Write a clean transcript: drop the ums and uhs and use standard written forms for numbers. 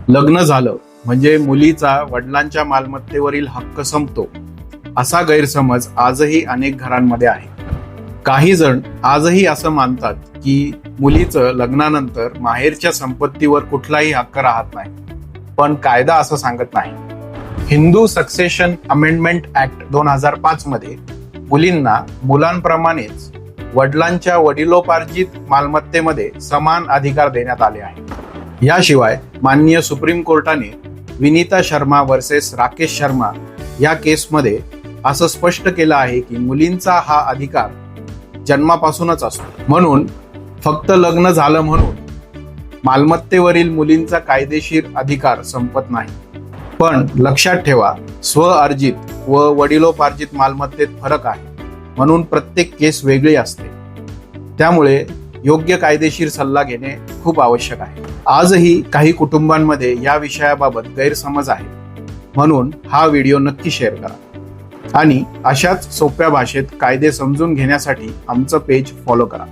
लग्न झालं म्हणजे मुलीचा वडिलांच्या मालमत्तेवरील हक्क संपतो, असा गैरसमज आजही अनेक घरांमध्ये आहे. काही जण आजही असं मानतात की मुलीचं लग्नानंतर माहेरच्या संपत्तीवर कुठलाही हक्क राहत नाही, पण कायदा असं सांगत नाही. हिंदू सक्सेशन अमेंडमेंट ऍक्ट 2005 मध्ये मुलींना मुलांप्रमाणेच वडिलांच्या वडिलोपार्जित मालमत्तेमध्ये समान अधिकार देण्यात आले आहे. याशिवाय माननीय सुप्रीम कोर्टाने विनीता शर्मा वर्सेस राकेश शर्मा या केसमध्ये असं स्पष्ट केलं आहे की मुलींचा हा अधिकार जन्मापासूनच असतो. म्हणून फक्त लग्न झालं म्हणून मालमत्तेवरील मुलींचा कायदेशीर अधिकार संपत नाही. पण लक्षात ठेवा, स्वअर्जित व वडिलोपार्जित मालमत्तेत फरक आहे, म्हणून प्रत्येक केस वेगळी असते. त्यामुळे योग्य कायदेशीर सल्ला घेणे खूप आवश्यक आहे. आजही काही कुटुंबांमध्ये या विषयाबाबत गैरसमज आहे, म्हणून हा व्हिडिओ नक्की शेअर करा आणि अशाच सोप्या भाषेत कायदे समजून घेण्यासाठी आमचं पेज फॉलो करा.